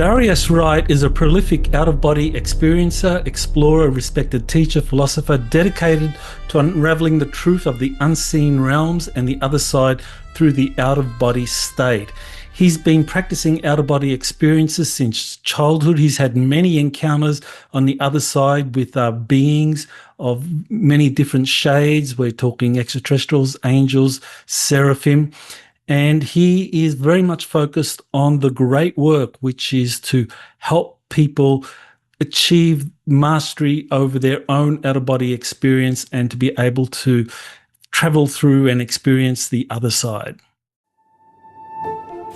Darius Wright is a prolific out-of-body experiencer, explorer, respected teacher, philosopher, dedicated to unraveling the truth of the unseen realms and the other side through the out-of-body state. He's been practicing out-of-body experiences since childhood. He's had many encounters on the other side with beings of many different shades. We're talking extraterrestrials, angels, seraphim. And he is very much focused on the great work, which is to help people achieve mastery over their own out-of-body experience and to be able to travel through and experience the other side.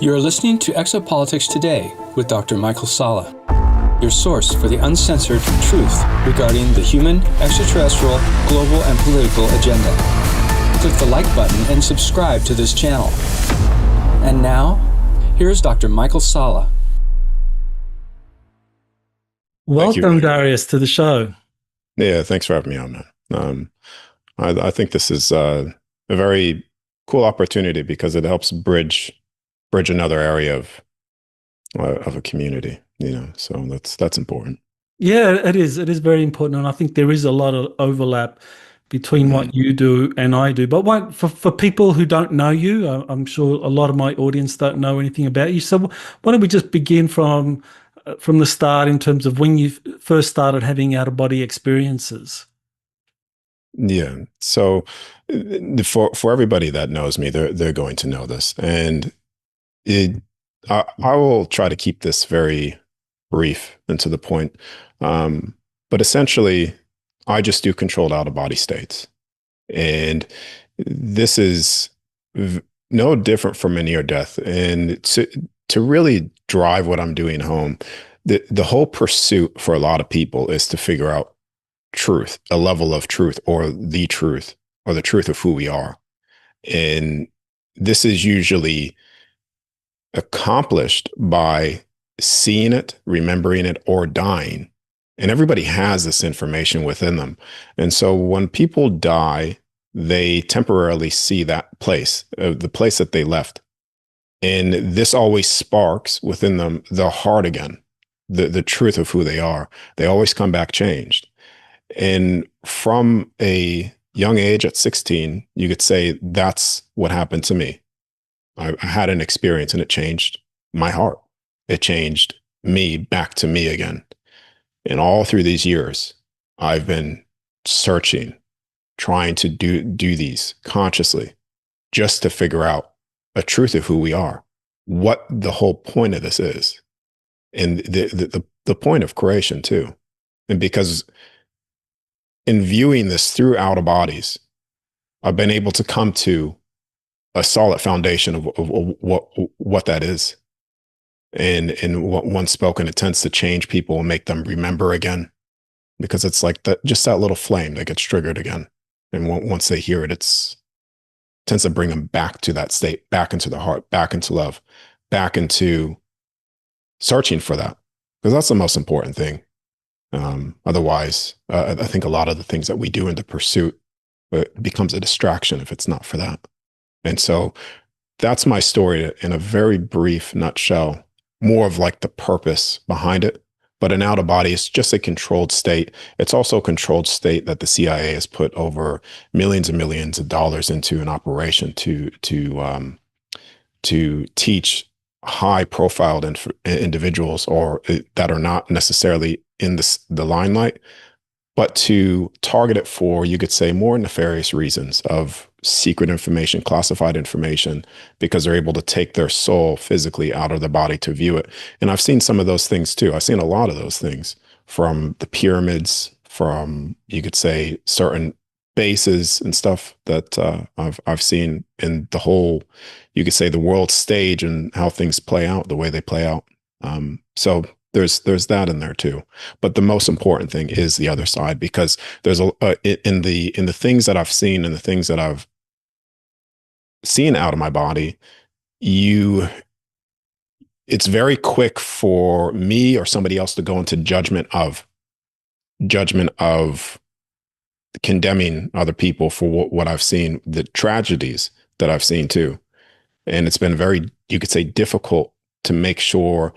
You are listening to Exopolitics Today with Dr. Michael Salla, your source for the uncensored truth regarding the human, extraterrestrial, global, and political agenda. Click the like button and subscribe to this channel. And now, here's Dr. Michael Salla. Welcome, Darius, to the show. Yeah, thanks for having me on, man. I think this is a very cool opportunity because it helps bridge another area of a community, so that's important. Yeah, it is. It is very important. And I think there is a lot of overlap between what you do and I do. But for people who don't know you, I'm sure a lot of my audience don't know anything about you. So why don't we just begin from the start in terms of when you first started having out-of-body experiences? Yeah. So for everybody that knows me, they're going to know this. And I will try to keep this very brief and to the point. But essentially, I just do controlled out-of-body states. And this is no different from a near death. And to really drive what I'm doing home, the whole pursuit for a lot of people is to figure out truth, a level of truth, or the truth of who we are. And this is usually accomplished by seeing it, remembering it, or dying. And everybody has this information within them. And so when people die, they temporarily see that place, the place that they left. And this always sparks within them the heart again, the truth of who they are. They always come back changed. And from a young age at 16, you could say that's what happened to me. I had an experience and it changed my heart. It changed me back to me again. And all through these years, I've been searching, trying to do these consciously, just to figure out a truth of who we are, what the whole point of this is, and the point of creation too. And because in viewing this through out of bodies, I've been able to come to a solid foundation of what that is. And what once spoken, it tends to change people and make them remember again, because it's like just that little flame that gets triggered again. And once they hear it, tends to bring them back to that state, back into the heart, back into love, back into searching for that, because that's the most important thing. Otherwise, I think a lot of the things that we do in the pursuit becomes a distraction if it's not for that. And so that's my story in a very brief nutshell, more of like the purpose behind it. But an out of body is just a controlled state. It's also a controlled state that the CIA has put over millions and millions of dollars into an operation to teach high-profiled individuals or that are not necessarily in the limelight, but to target it for, you could say, more nefarious reasons of secret information, classified information, because they're able to take their soul physically out of the body to view it. And I've seen some of those things too. I've seen a lot of those things, from the pyramids, from, you could say, certain bases and stuff that I've seen in the whole, you could say, the world stage and how things play out, the way they play out. So there's that in there too. But the most important thing is the other side, because there's in the things that I've seen and the things that I've seen out of my body, it's very quick for me or somebody else to go into judgment of condemning other people for what I've seen, the tragedies that I've seen too. And it's been very, you could say, difficult to make sure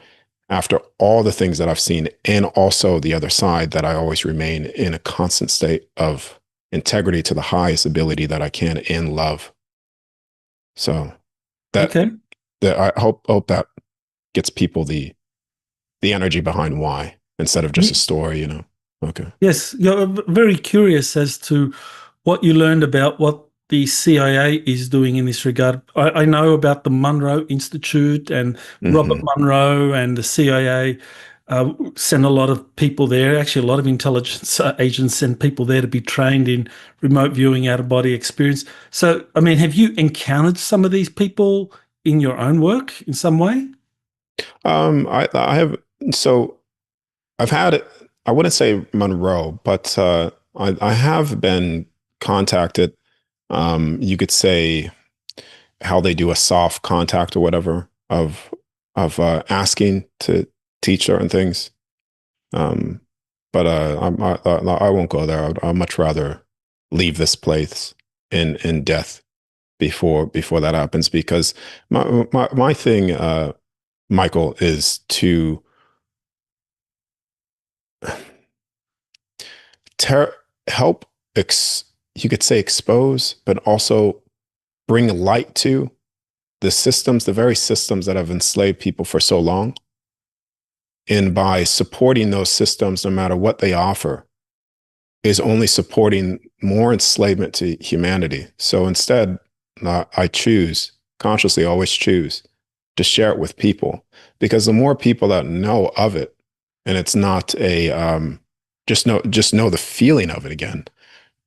after all the things that I've seen, and also the other side, that I always remain in a constant state of integrity to the highest ability that I can in love. So that Okay. that I hope that gets people the energy behind why, instead of just a story, you know. Okay. Yes, you're very curious as to what you learned about what the CIA is doing in this regard. I know about the Monroe Institute and Robert Hmm. Monroe, and the CIA sent a lot of people there. Actually, a lot of intelligence agents sent people there to be trained in remote viewing, out of body experience. So, I mean, have you encountered some of these people in your own work in some way? I have, so I've had, I wouldn't say Monroe, but I have been contacted. You could say how they do a soft contact or whatever of asking to teach certain things. Um, but I won't go there. I'd much rather leave this place in death before that happens, because my thing, Michael, is to ter- help you could say expose, but also bring light to the systems, the very systems that have enslaved people for so long. And by supporting those systems, no matter what they offer, is only supporting more enslavement to humanity. So instead, I choose, consciously always choose, to share it with people, because the more people that know of it, and it's not a just know the feeling of it again,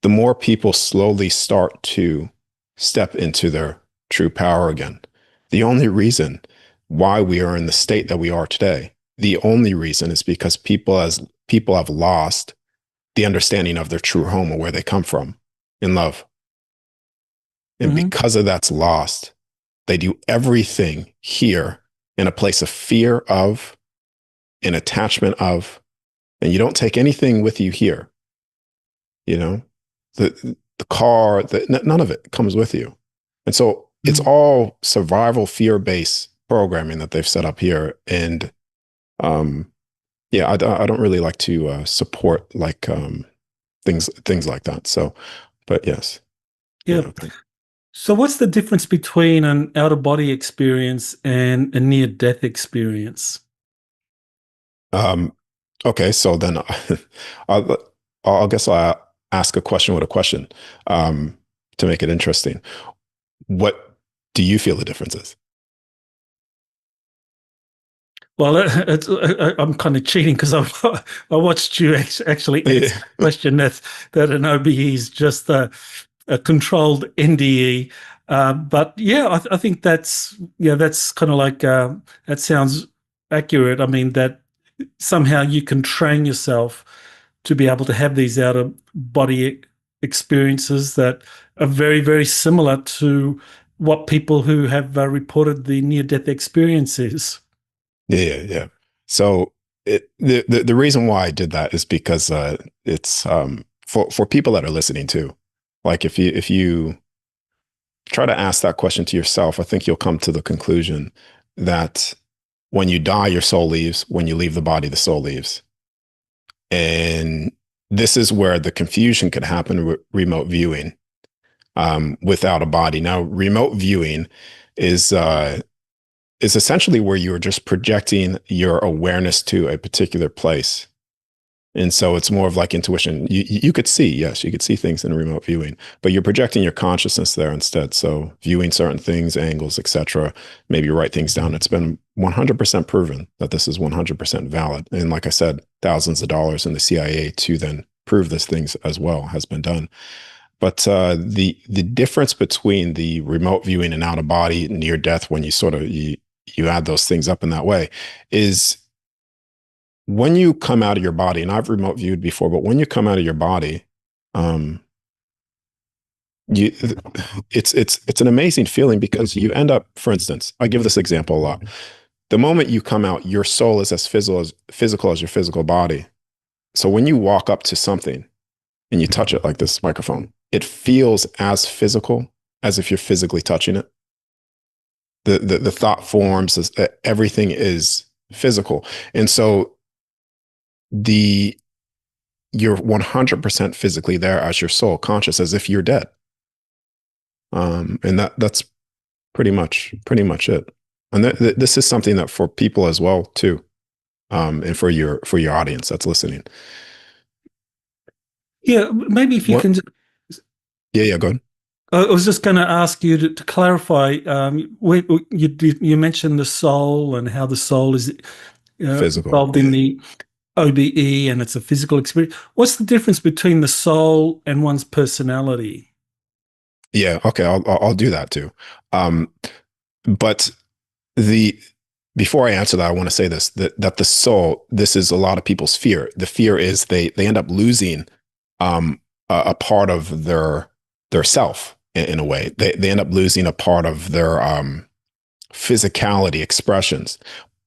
the more people slowly start to step into their true power again. The only reason why we are in the state that we are today, the only reason, is because people have lost the understanding of their true home or where they come from in love. And Hmm. because of that's lost, they do everything here in a place of fear of, an attachment of, and you don't take anything with you here. You know, the car, none of it comes with you. And so it's all survival fear based programming that they've set up here. And yeah, I don't really like to support like things like that. So, but yes, Yeah. yeah. So, what's the difference between an out of body experience and a near death experience? Um, okay, so then I'll, I guess I'll ask a question with a question, to make it interesting. What do you feel the difference is? Well, I'm kind of cheating because I watched you actually answer Yeah. the question that an OBE is just a controlled NDE. But yeah, I think that's kind of like that sounds accurate. I mean that somehow you can train yourself to be able to have these out of body experiences that are very, very similar to what people who have reported the near death experiences. Yeah. So the reason why I did that is because it's for people that are listening too. Like if you try to ask that question to yourself, I think you'll come to the conclusion that when you die, your soul leaves. When you leave the body, the soul leaves. And this is where the confusion could happen with remote viewing, without a body. Now, remote viewing is is essentially where you are just projecting your awareness to a particular place. And so it's more of like intuition. You could see, yes, you could see things in remote viewing, but you're projecting your consciousness there instead. So viewing certain things, angles, etc. Maybe you write things down. It's been 100% proven that this is 100% valid. And like I said, thousands of dollars in the CIA to then prove this things as well has been done. But the difference between the remote viewing and out of body, near death, when you sort of you add those things up in that way, is when you come out of your body. And I've remote viewed before, but when you come out of your body, um, you it's an amazing feeling, because you end up, for instance, I give this example a lot. The moment you come out, your soul is as physical as your physical body. So when you walk up to something and you touch it, like this microphone, it feels as physical as if you're physically touching it. The thought forms, everything is physical. And so the you're 100% physically there as your soul, conscious as if you're dead. And that's pretty much it. And this is something that for people as well too, and for your audience that's listening. Yeah, maybe if you What? can. Yeah, go ahead. I was just going to ask you to clarify. You mentioned the soul and how the soul is Physical. involved in the OBE and it's a physical experience. What's the difference between the soul and one's personality? Yeah. Okay. I'll do that too. But the before I answer that, I want to say this, that the soul, this is a lot of people's fear. The fear is they end up losing a part of their self in a way. They end up losing a part of their physicality expressions.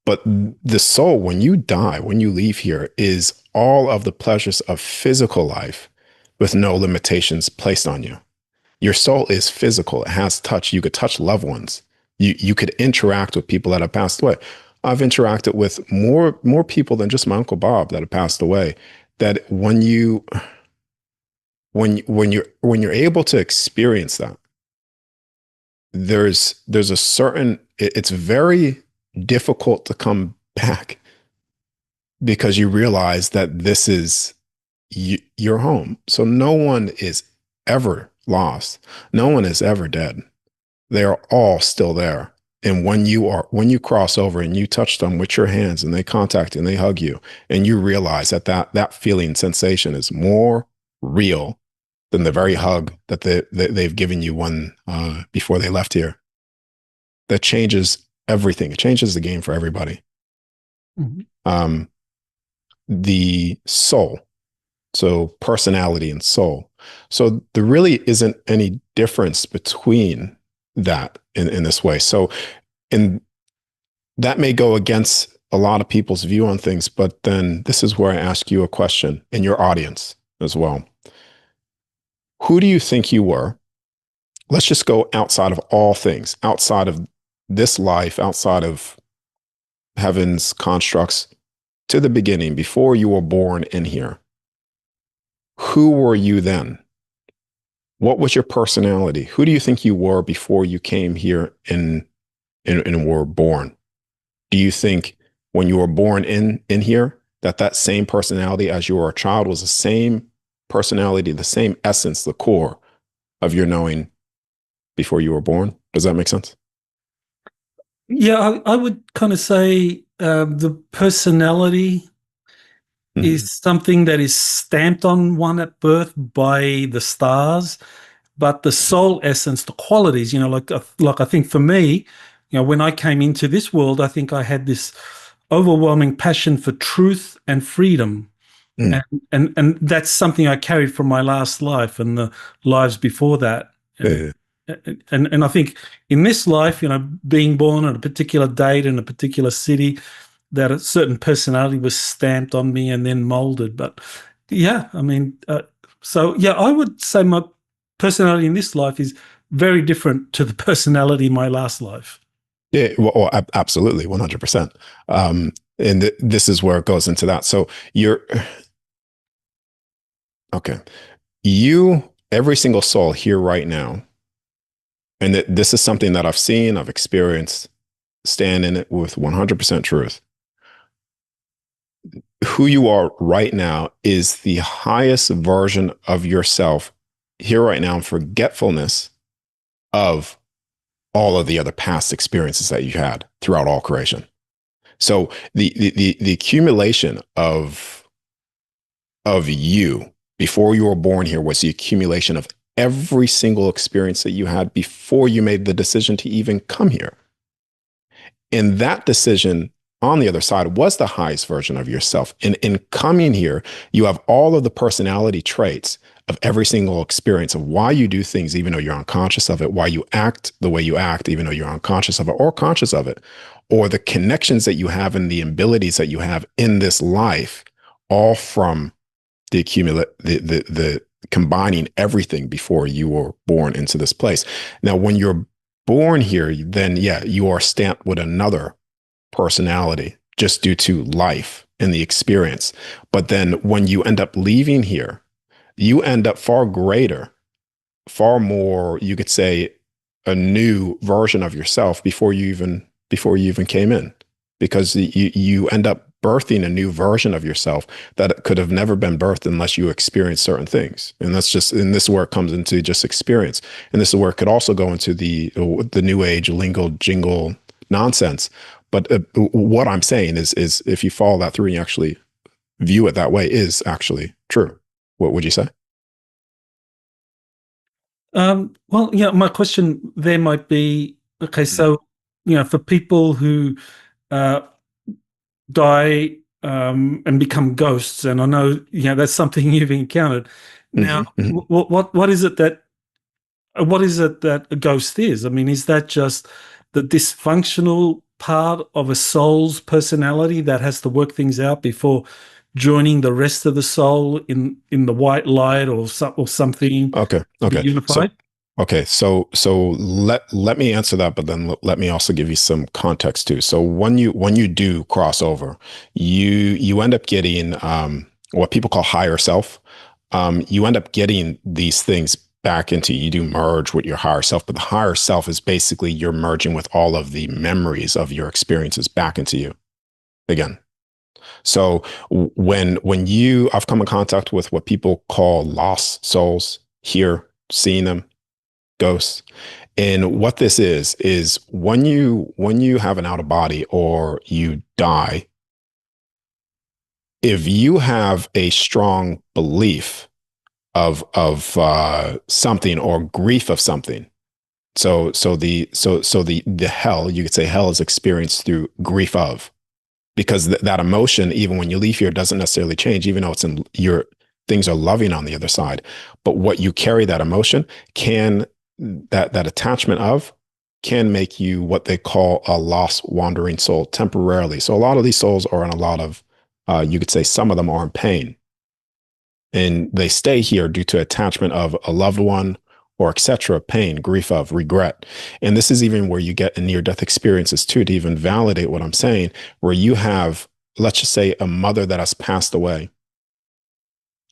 But the soul, when you die, when you leave here, is all of the pleasures of physical life with no limitations placed on you. Your soul is physical. It has touch. You could touch loved ones. You could interact with people that have passed away. I've interacted with more people than just my Uncle Bob that have passed away. That when you're able to experience that, there's a certain, it's very difficult to come back because you realize that this is your home. So no one is ever lost. No one is ever dead. They are all still there. And when you cross over and you touch them with your hands and they contact you and they hug you and you realize that feeling sensation is more real than the very hug that they've given you before they left here. That changes everything. It changes the game for everybody. Mm-hmm. The soul. So personality and soul. So there really isn't any difference between that in this way. So, and that may go against a lot of people's view on things, but then this is where I ask you a question and your audience as well. Who do you think you were? Let's just go outside of all things, outside of this life, outside of heaven's constructs, to the beginning, before you were born in here. Who were you then? What was your personality? Who do you think you were before you came here and were born? Do you think when you were born in here that same personality as you were a child was the same personality, the same essence, the core of your knowing before you were born? Does that make sense? Yeah, I would kind of say the personality is something that is stamped on one at birth by the stars, but the soul essence, the qualities, like I think for me, when I came into this world, I think I had this overwhelming passion for truth and freedom. And that's something I carried from my last life and the lives before that. And I think in this life, being born on a particular date in a particular city, that a certain personality was stamped on me and then molded. But yeah, I mean, I would say my personality in this life is very different to the personality in my last life. Yeah, well, absolutely, 100%. And this is where it goes into that. So okay, every single soul here right now, and this is something that I've seen, I've experienced, stand in it with 100% truth. Who you are right now is the highest version of yourself here right now in forgetfulness of all of the other past experiences that you had throughout all creation. So the accumulation of you before you were born here was the accumulation of every single experience that you had before you made the decision to even come here. And that decision on the other side was the highest version of yourself. And in coming here, you have all of the personality traits of every single experience of why you do things, even though you're unconscious of it, why you act the way you act, even though you're unconscious of it or conscious of it, or the connections that you have and the abilities that you have in this life, all from the combining everything before you were born into this place. Now, when you're born here, then yeah, you are stamped with another personality just due to life and the experience. But then when you end up leaving here, you end up far greater, far more, you could say, a new version of yourself before you even came in, because you end up birthing a new version of yourself that could have never been birthed unless you experience certain things. And this is where it comes into just experience. And this is where it could also go into the new age lingo jingle nonsense. But what I'm saying is if you follow that through and you actually view it that way, is actually true. What would you say? Well, yeah, my question there might be, okay, Mm-hmm. so, for people who uh, die and become ghosts, and I know, that's something you've encountered. Now, Mm-hmm. what is it that a ghost is? I mean, is that just the dysfunctional part of a soul's personality that has to work things out before joining the rest of the soul in the white light or something Okay. to be Okay. unified? So let me answer that, but then let me also give you some context too. So when you do cross over, you end up getting what people call higher self. You end up getting these things back into you. You do merge with your higher self, but the higher self is basically you're merging with all of the memories of your experiences back into you again. So I've come in contact with what people call lost souls here, seeing them, ghosts. And what this is when you have an out of body or you die, if you have a strong belief of something or grief of something, the hell, you could say hell is experienced through grief of, because that emotion, even when you leave here, doesn't necessarily change, even though it's in your things are loving on the other side. But what you carry, that emotion, can that attachment of can make you what they call a lost wandering soul temporarily. So a lot of these souls are in a lot of, you could say some of them are in pain, and they stay here due to attachment of a loved one or etc., pain, grief of, regret. And this is even where you get in near-death experiences too, to even validate what I'm saying, where you have, let's just say, a mother that has passed away,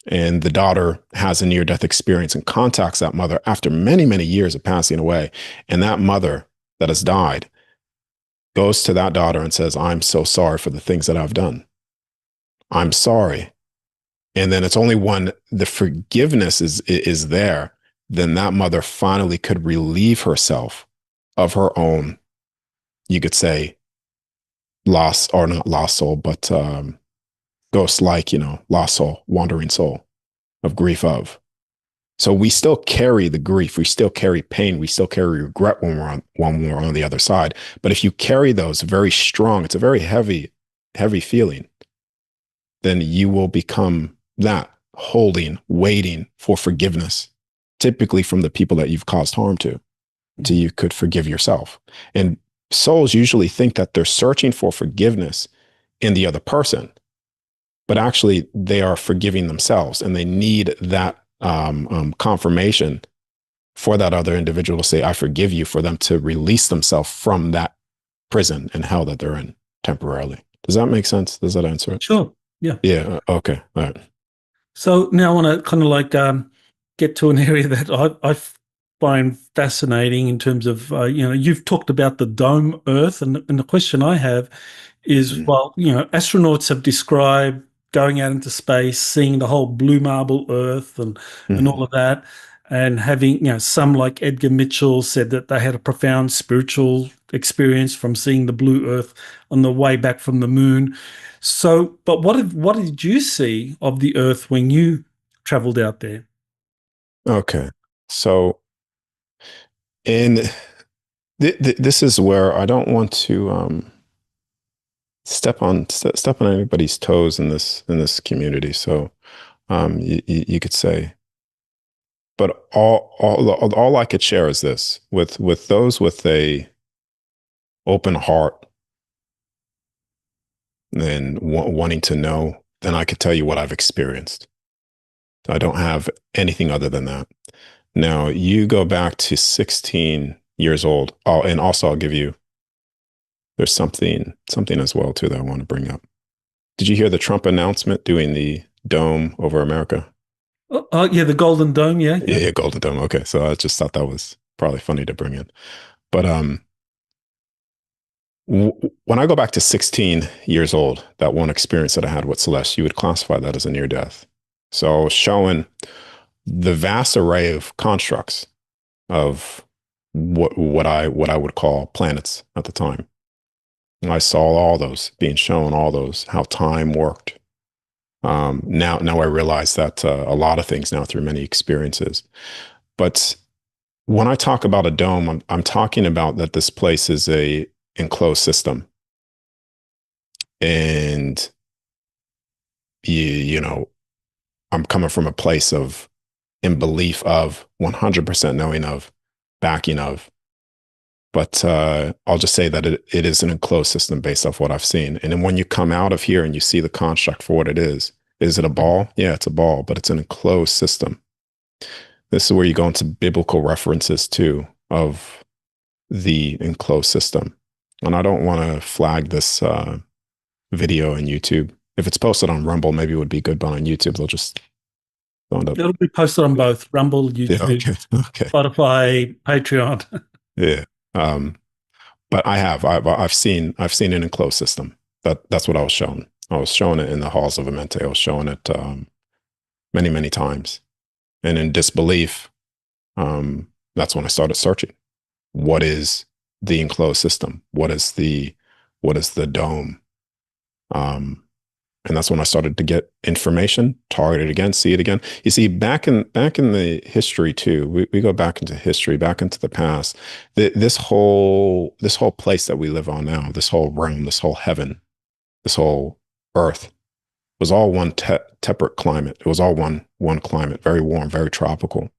and the daughter has a near-death experience and contacts that mother after many, many years of passing away. And that mother that has died goes to that daughter and says, I'm so sorry for the things that I've done. I'm sorry. And then it's only when the forgiveness is there, then that mother finally could relieve herself of her own, you could say, lost, or not lost soul, but ghost like, lost soul, wandering soul of grief of. So we still carry the grief, we still carry pain, we still carry regret when we're on the other side. But if you carry those very strong, it's a very heavy feeling, then you will become that, holding, waiting for forgiveness, typically from the people that you've caused harm to, till you could forgive yourself. And souls usually think that they're searching for forgiveness in the other person, but actually they are forgiving themselves, and they need that confirmation for that other individual to say, I forgive you, for them to release themselves from that prison and hell that they're in temporarily. Does that make sense? Does that answer it? Sure. Yeah. Yeah. Okay. All right. So now I want to kind of like get to an area that I find fascinating in terms of, you've talked about the dome Earth, and the question I have is, Mm-hmm. well, astronauts have described going out into space, seeing the whole blue marble Earth and Mm-hmm. all of that, and having, some like Edgar Mitchell said that they had a profound spiritual experience from seeing the blue Earth on the way back from the moon. So, but what did you see of the Earth when you traveled out there? Okay. So, in this is where I don't want to step on anybody's toes in this community. So, you could say, but all I could share is this with those with a open heart and wanting to know. Then I could tell you what I've experienced. I don't have anything other than that. Now, you go back to 16 years old. And also I'll give you there's something as well too that I want to bring up. Did you hear the Trump announcement doing the dome over America? Oh, yeah, the Golden Dome. Yeah, Yeah, yeah. yeah, Golden Dome. Okay, so I just thought that was probably funny to bring in. But when I go back to 16 years old, that one experience that I had with Celeste, you would classify that as a near death. So showing the vast array of constructs of what I would call planets at the time. I saw all those being shown, all those how time worked. Now I realize that a lot of things now through many experiences. But when I talk about a dome, I'm talking about that this place is a enclosed system, and you know, I'm coming from a place of in belief of 100% knowing of, backing of. But I'll just say that it is an enclosed system based off what I've seen. And then when you come out of here and you see the construct for what it is it a ball? Yeah, it's a ball, but it's an enclosed system. This is where you go into biblical references too of the enclosed system. And I don't want to flag this video on YouTube. If it's posted on Rumble, maybe it would be good, but on YouTube, they'll just end up. It'll be posted on both Rumble, Yeah, YouTube, okay. Spotify, Patreon. Yeah. But I've seen an enclosed system. That's what I was shown. I was showing it in the halls of Amente. I was showing it many times, and in disbelief, that's when I started searching. What is the enclosed system? What is the dome? And that's when I started to get information, target it again, see it again. You see, back in the history too, we go back into history, back into the past. This whole place that we live on now, this whole realm, this whole heaven, this whole earth, was all one temperate climate. It was all one climate, very warm, very tropical.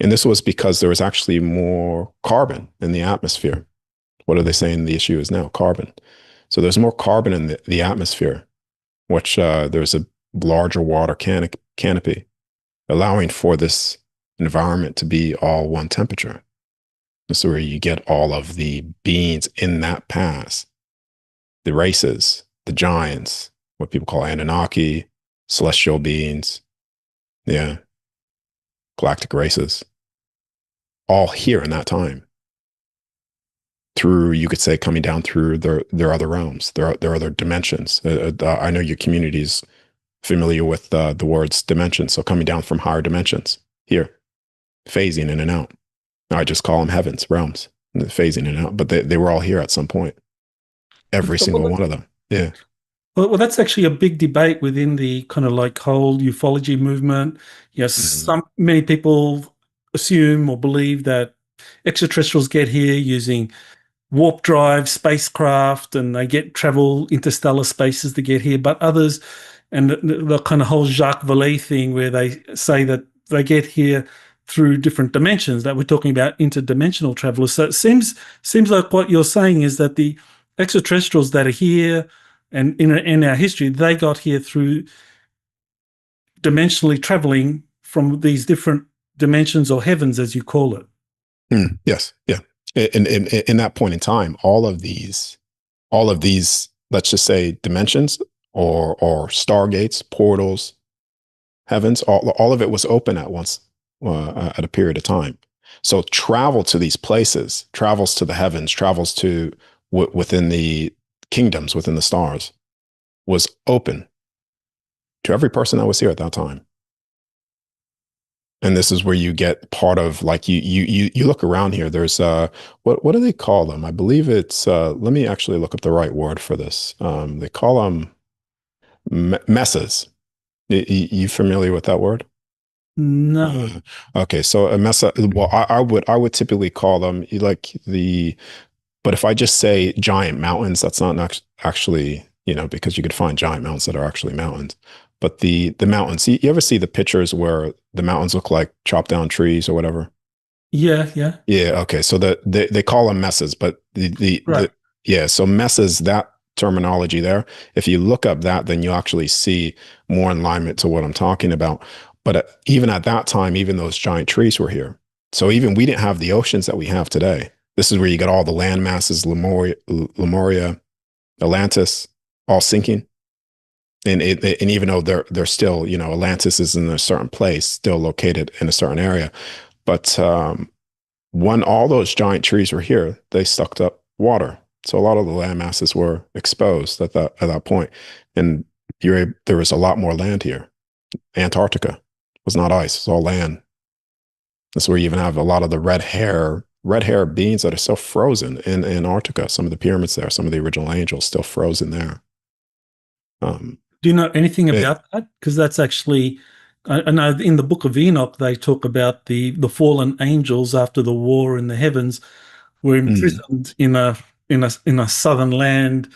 And this was because there was actually more carbon in the atmosphere. What are they saying the issue is now? Carbon. So there's more carbon in the atmosphere, which there's a larger water canopy, allowing for this environment to be all one temperature. This is where you get all of the beings in that past, the races, the giants, what people call Anunnaki, celestial beings, yeah, galactic races, all here in that time. Through, you could say, coming down through their other realms, their other dimensions. I know your community's familiar with the words dimensions, so coming down from higher dimensions here, phasing in and out. I just call them heavens, realms, phasing in and out. But they were all here at some point, every single one of them. Yeah. Well, that's actually a big debate within the kind of like whole ufology movement. Yes, many people assume or believe that extraterrestrials get here using warp drive spacecraft, and they get travel interstellar spaces to get here. But others, and the kind of whole Jacques Vallée thing, where they say that they get here through different dimensions, that we're talking about interdimensional travelers. So it seems like what you're saying is that the extraterrestrials that are here and in our history, they got here through dimensionally traveling from these different dimensions, or heavens, as you call it. Yes. Yeah. In that point in time, all of these, let's just say dimensions or stargates, portals, heavens, all of it was open at once, at a period of time. So travel to these places, travels to the heavens, travels to within the kingdoms, within the stars, was open to every person that was here at that time. And this is where you get part of, like, you look around here, there's what do they call them? I believe it's let me actually look up the right word for this. They call them messes. You familiar with that word? No. Okay, so a mesa, well, I would typically call them like but if I just say giant mountains, that's not actually, because you could find giant mountains that are actually mountains. But the mountains, you ever see the pictures where the mountains look like chopped down trees or whatever? Yeah. Yeah. Okay. So they call them messes, but Right. so messes, that terminology there, if you look up that, then you actually see more alignment to what I'm talking about. But even at that time, even those giant trees were here. So even we didn't have the oceans that we have today. This is where you get all the land masses, Lemuria, Atlantis, all sinking. And even though they're still, Atlantis is in a certain place, still located in a certain area, but when all those giant trees were here, they sucked up water. So a lot of the land masses were exposed at that point, and there was a lot more land here. Antarctica was not ice; it's all land. That's where you even have a lot of the red hair beings that are still frozen in Antarctica. Some of the pyramids there, some of the original angels still frozen there. Do you know anything it- about that? Because that's actually, I know in the Book of Enoch they talk about the fallen angels after the war in the heavens were mm, imprisoned in a southern land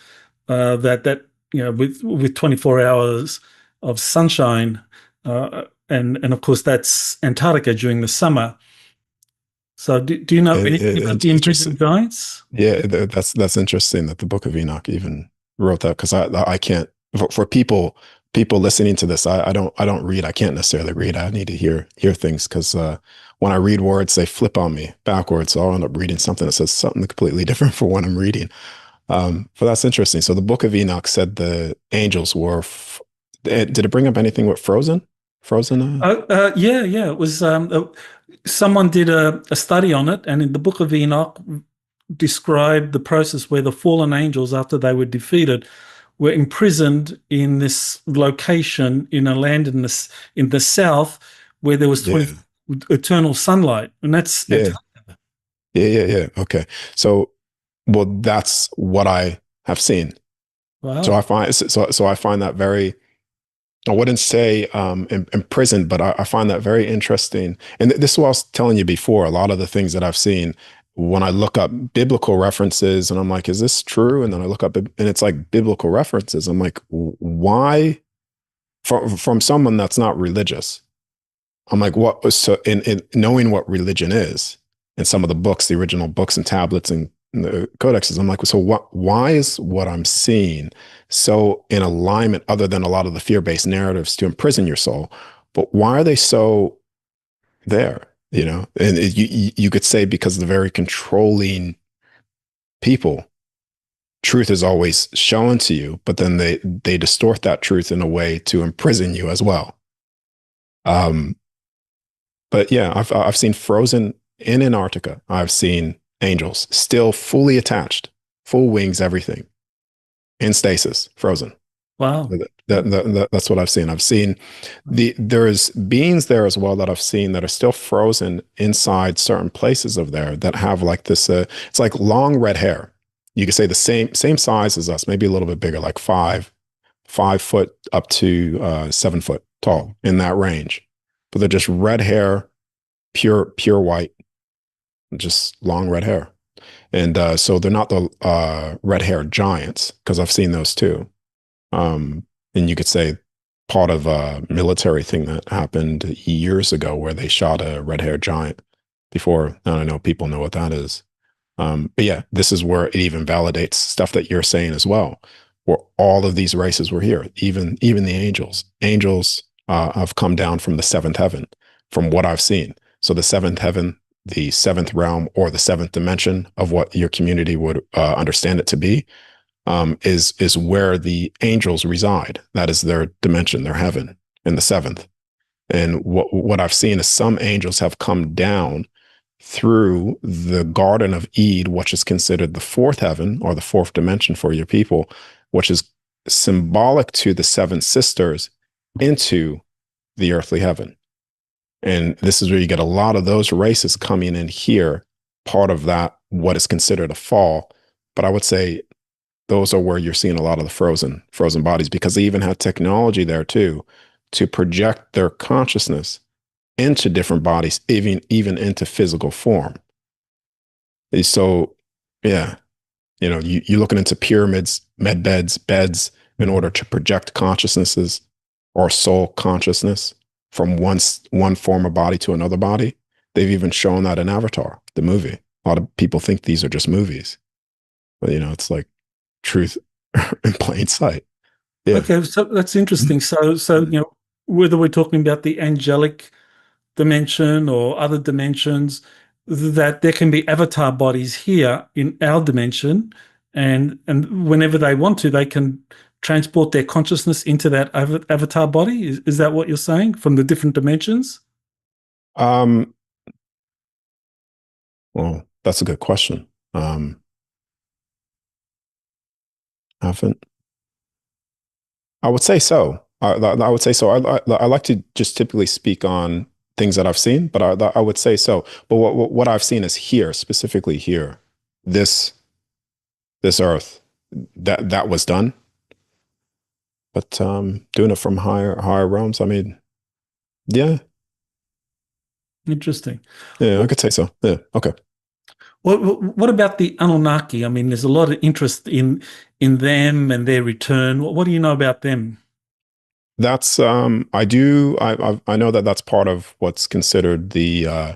that with 24 hours of sunshine, and of course that's Antarctica during the summer. So do you know anything about the imprisoned interesting. giants? Yeah, that's interesting that the Book of Enoch even wrote that, because I can't, for people listening to this, I don't read. I can't necessarily read. I need to hear things, because when I read words, they flip on me backwards. So I'll end up reading something that says something completely different for what I'm reading. But that's interesting. So the Book of Enoch said the angels were. Did it bring up anything with frozen? Frozen? Yeah, yeah. It was someone did a study on it, and in the Book of Enoch described the process where the fallen angels, after they were defeated, were imprisoned in this location in a land in the south where there was Yeah, 20 eternal sunlight, and that's yeah, yeah. Okay, so well, that's what I have seen. So wow, I find that very. I wouldn't say imprisoned, but I find that very interesting. And this is what I was telling you before. A lot of the things that I've seen when I look up biblical references, and I'm like, is this true? And then I look up, and it's like biblical references. I'm like, why? From someone that's not religious, I'm like, what was so in knowing what religion is, and some of the books, the original books and tablets and the codexes, I'm like, so why is what I'm seeing so in alignment, other than a lot of the fear-based narratives to imprison your soul? But why are they so there? And you could say because the very controlling people, truth is always shown to you, but then they distort that truth in a way to imprison you as well. Um, But yeah, I've seen frozen in Antarctica. I've seen angels still fully attached, full wings, everything in stasis, frozen. wow, That's what I've seen. I've seen there's beings there as well that I've seen that are still frozen inside certain places of there that have like this. It's like long red hair. You could say the same size as us, maybe a little bit bigger, like 5 foot up to 7 foot tall, in that range. But they're just red hair, pure white, just long red hair. And so they're not the red hair giants, because I've seen those too. And you could say part of a military thing that happened years ago where they shot a red hair giant before. I don't know, people know what that is. But yeah, this is where it even validates stuff that you're saying as well, where all of these races were here, even the angels. Angels have come down from the seventh heaven, from what I've seen. So the seventh heaven, the seventh realm, or the seventh dimension of what your community would understand it to be, is where the angels reside. That is their dimension, their heaven, in the seventh. And what I've seen is some angels have come down through the Garden of Eden, which is considered the fourth heaven or the fourth dimension for your people, which is symbolic to the seven sisters, into the earthly heaven. And this is where you get a lot of those races coming in here, part of that, what is considered a fall. But I would say those are where you're seeing a lot of the frozen bodies, because they even had technology there too, to project their consciousness into different bodies, even into physical form. And so, yeah, you're looking into pyramids, beds, in order to project consciousnesses or soul consciousness from one form of body to another body. They've even shown that in Avatar, the movie. A lot of people think these are just movies, but it's like truth in plain sight. Yeah. okay, so that's interesting. So whether we're talking about the angelic dimension or other dimensions, that there can be avatar bodies here in our dimension, and whenever they want to, they can transport their consciousness into that avatar body. Is that what you're saying from the different dimensions? Um, well, that's a good question. Haven't I would say so. I would say so. I like to just typically speak on things that I've seen, but I would say so. But what I've seen is here, specifically here, this this Earth, that was done. But doing it from higher realms, I mean, yeah, Interesting. yeah, I could say so. Yeah, okay. What about the Anunnaki? I mean, there's a lot of interest in them and their return. What do you know about them? That's I know that that's part of what's considered the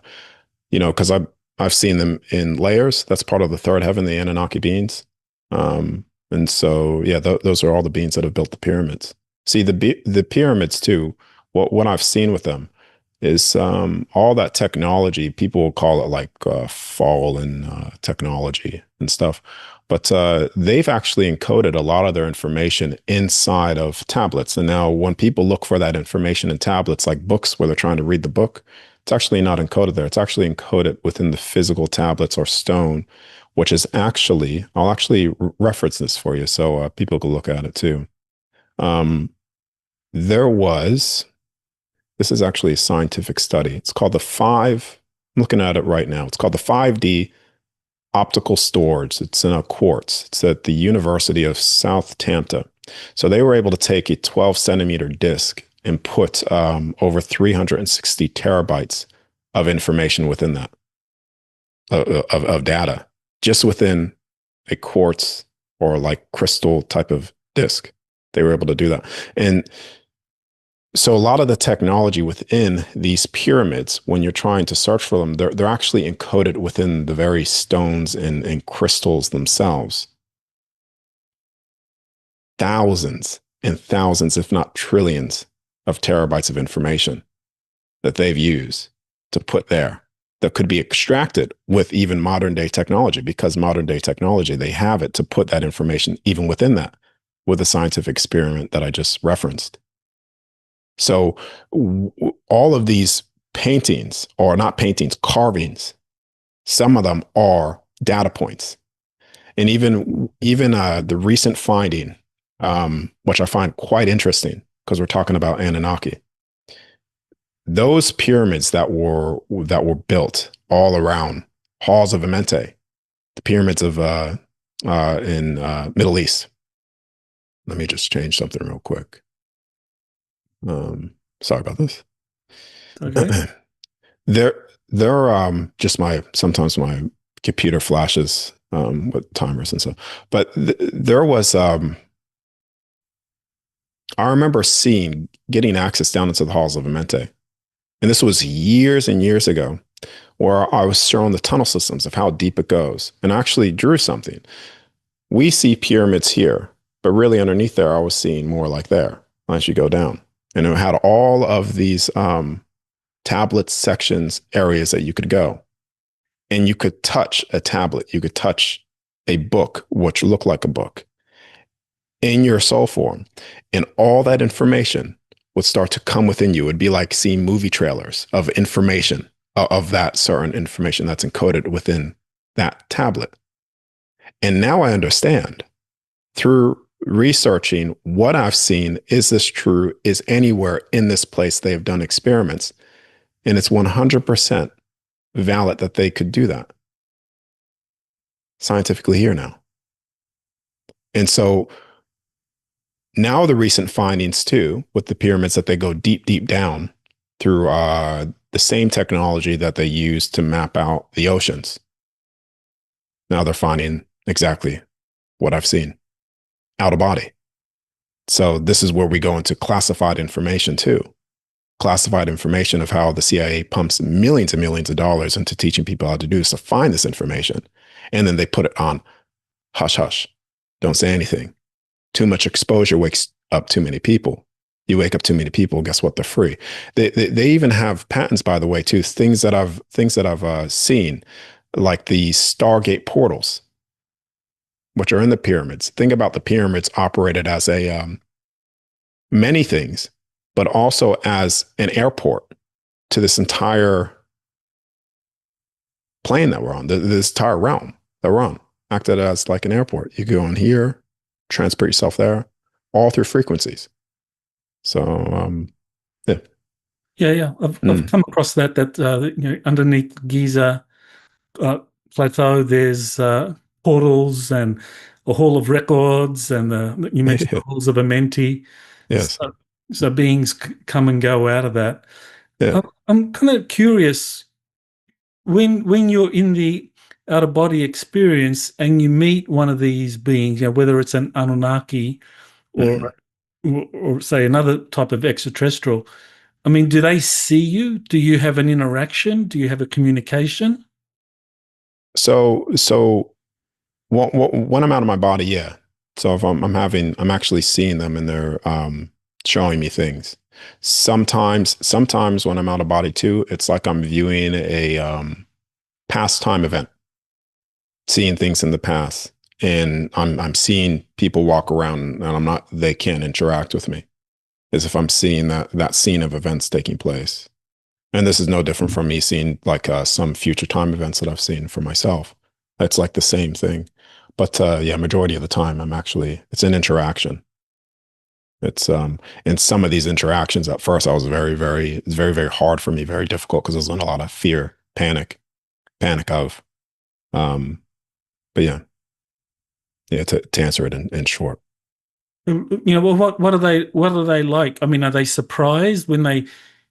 because I've seen them in layers. That's part of the third heaven, the Anunnaki beings. And so yeah, those are all the beings that have built the pyramids. See the pyramids too. What I've seen with them is all that technology. People will call it like fallen technology and stuff, but they've actually encoded a lot of their information inside of tablets. And now when people look for that information in tablets, like books where they're trying to read the book, it's actually not encoded there. It's actually encoded within the physical tablets or stone, which is actually, I'll actually reference this for you so people can look at it too. Um, there was, this is actually a scientific study. It's called I'm looking at it right now. It's called the 5D optical storage. It's in a quartz. It's at the University of South Tampa. So they were able to take a 12 centimeter disc and put over 360 terabytes of information within that, of data, just within a quartz or like crystal type of disc. They were able to do that. And so a lot of the technology within these pyramids, when you're trying to search for them, they're actually encoded within the very stones and crystals themselves. Thousands and thousands, if not trillions, of terabytes of information that they've used to put there that could be extracted with even modern day technology, because modern day technology, they have it to put that information even within that with the scientific experiment that I just referenced. So all of these paintings, or not paintings, carvings, some of them are data points. And even the recent finding, which I find quite interesting because we're talking about Anunnaki, those pyramids that were built all around halls of Amenti, the pyramids of in Middle East. Let me just change something real quick. Sorry about this. Okay. They're just sometimes my computer flashes with timers and stuff. But there was I remember getting access down into the halls of Amenti. And this was years and years ago, where I was shown the tunnel systems of how deep it goes, and I actually drew something. We see pyramids here, but really underneath there, I was seeing more like there as you go down. And it had all of these tablet sections, areas that you could go. And you could touch a tablet. You could touch a book, which looked like a book, in your soul form. And all that information would start to come within you. It'd be like seeing movie trailers of information, of that certain information that's encoded within that tablet. And now I understand through researching what I've seen. Is this true? Is anywhere in this place they have done experiments? And it's 100% valid that they could do that scientifically here now. And so now the recent findings too, with the pyramids, that they go deep, deep down through the same technology that they use to map out the oceans. Now they're finding exactly what I've seen, out of body. So this is where we go into classified information too. Classified information of how the CIA pumps millions and millions of dollars into teaching people how to do this, to find this information. And then they put it on hush, hush. Don't say anything. Too much exposure wakes up too many people. You wake up too many people, guess what? They're free. They even have patents, by the way, too. Things that I've seen, like the Stargate portals, which are in the pyramids. Think about the pyramids operated as a many things, but also as an airport to this entire plane that we're on, this entire realm that we're on, acted as like an airport. You go on here, transport yourself there, all through frequencies. So, yeah. Yeah, yeah. I've Mm. come across that underneath Giza uh, plateau, there's portals and a hall of records, and you mentioned the halls of Amenti. Yes. So, so beings come and go out of that. Yeah. I'm kind of curious when you're in the out of body experience and you meet one of these beings, whether it's an Anunnaki Mhm. or or say another type of extraterrestrial. I mean, do they see you? Do you have an interaction? Do you have a communication? So when I'm out of my body, yeah. So if I'm actually seeing them and they're showing me things. Sometimes when I'm out of body too, it's like I'm viewing a past time event, seeing things in the past, and I'm seeing people walk around, and they can't interact with me, as if I'm seeing that scene of events taking place. And this is no different from me seeing like some future time events that I've seen for myself. It's like the same thing. But yeah, majority of the time, it's an interaction. It's in some of these interactions at first, it's very, very hard for me, very difficult because there's a lot of fear, panic of, um, but yeah, to answer it in short. Well, what are they like? I mean, are they surprised when they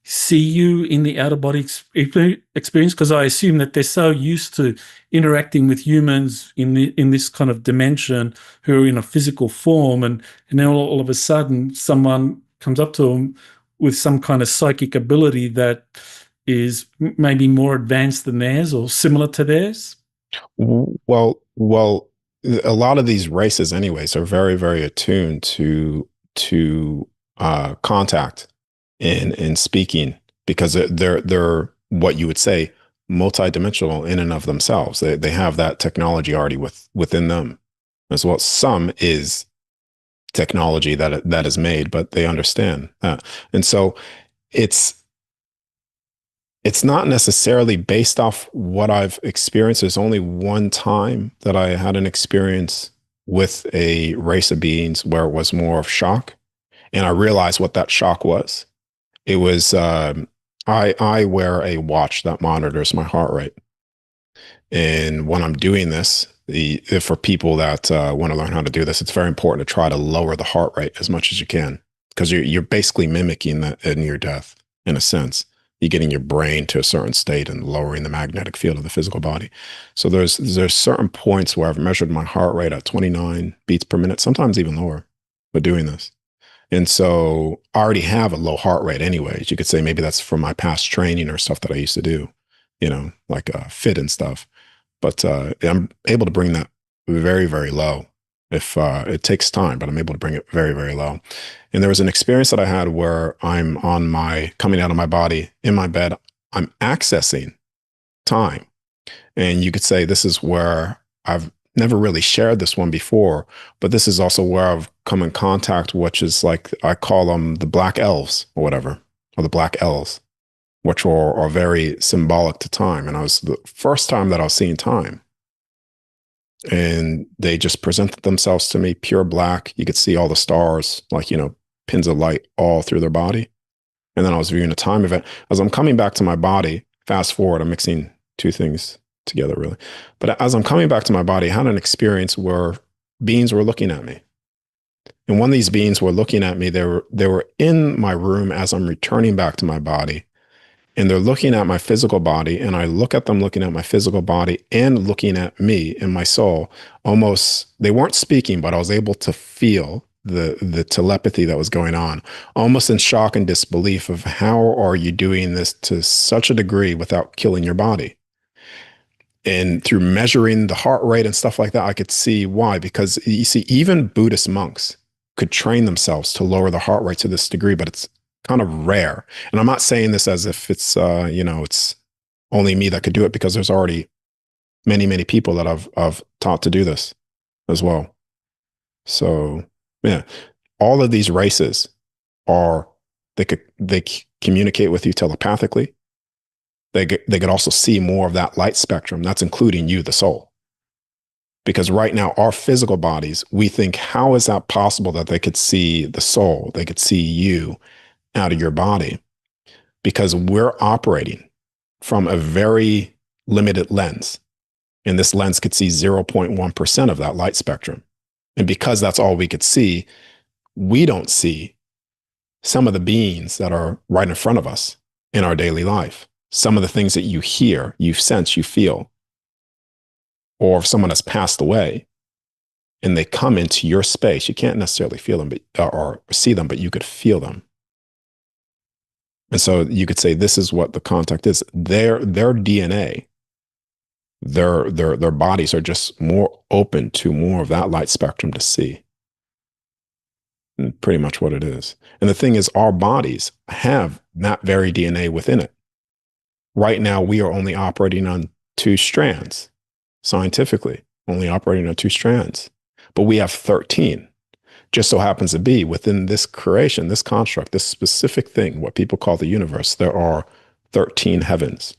see you in the outer body experience? Because I assume that they're so used to interacting with humans in this kind of dimension who are in a physical form, and then all of a sudden someone comes up to them with some kind of psychic ability that is maybe more advanced than theirs or similar to theirs. Well, a lot of these races, anyways, are very, very attuned to contact and speaking because they're what you would say multidimensional in and of themselves. They have that technology already within them as well. Some is technology that is made, but they understand that, and so it's it's not necessarily based off what I've experienced. There's only one time that I had an experience with a race of beings where it was more of shock, and I realized what that shock was. It was I wear a watch that monitors my heart rate, and when I'm doing this, for people that want to learn how to do this, it's very important to try to lower the heart rate as much as you can because you're basically mimicking that in your death in a sense. You're getting your brain to a certain state and lowering the magnetic field of the physical body. So there's certain points where I've measured my heart rate at 29 beats per minute, sometimes even lower, but doing this. And so I already have a low heart rate anyways. You could say maybe that's from my past training or stuff that I used to do, like fit and stuff. But I'm able to bring that very, very low. If it takes time, but I'm able to bring it very, very low. And there was an experience that I had where I'm coming out of my body in my bed. I'm accessing time. And you could say this is where I've never really shared this one before, but this is also where I've come in contact, which is like, I call them the black elves or whatever, or the black elves, which are very symbolic to time. And I was the first time that I was seeing time. And they just presented themselves to me pure black. You could see all the stars, like, pins of light all through their body. And then I was viewing a time event. As I'm coming back to my body, fast forward, I'm mixing two things together, really. But as I'm coming back to my body, I had an experience where beings were looking at me. And when these beings were looking at me, they were in my room as I'm returning back to my body. And they're looking at my physical body, and I look at them looking at my physical body and looking at me and my soul. Almost, they weren't speaking, but I was able to feel the telepathy that was going on, almost in shock and disbelief of how are you doing this to such a degree without killing your body? And through measuring the heart rate and stuff like that, I could see why. Because you see, even Buddhist monks, could train themselves to lower the heart rate to this degree, but it's kind of rare. And I'm not saying this as if it's, it's only me that could do it, because there's already many, many people that I've taught to do this as well. So yeah, all of these races they communicate with you telepathically. They could also see more of that light spectrum. That's including you, the soul. Because right now, our physical bodies, we think, how is that possible that they could see the soul? They could see you out of your body, because we're operating from a very limited lens. And this lens could see 0.1% of that light spectrum. And because that's all we could see, we don't see some of the beings that are right in front of us in our daily life. Some of the things that you hear, you sense, you feel. Or if someone has passed away and they come into your space, you can't necessarily feel them or see them, but you could feel them. And so you could say this is what the contact is. Their DNA, their bodies are just more open to more of that light spectrum to see. And pretty much what it is. And the thing is, our bodies have that very DNA within it. Right now, we are only operating on 2 strands. Scientifically, only operating on 2 strands. But we have 13. Just so happens to be within this creation, this construct, this specific thing, what people call the universe, there are 13 heavens,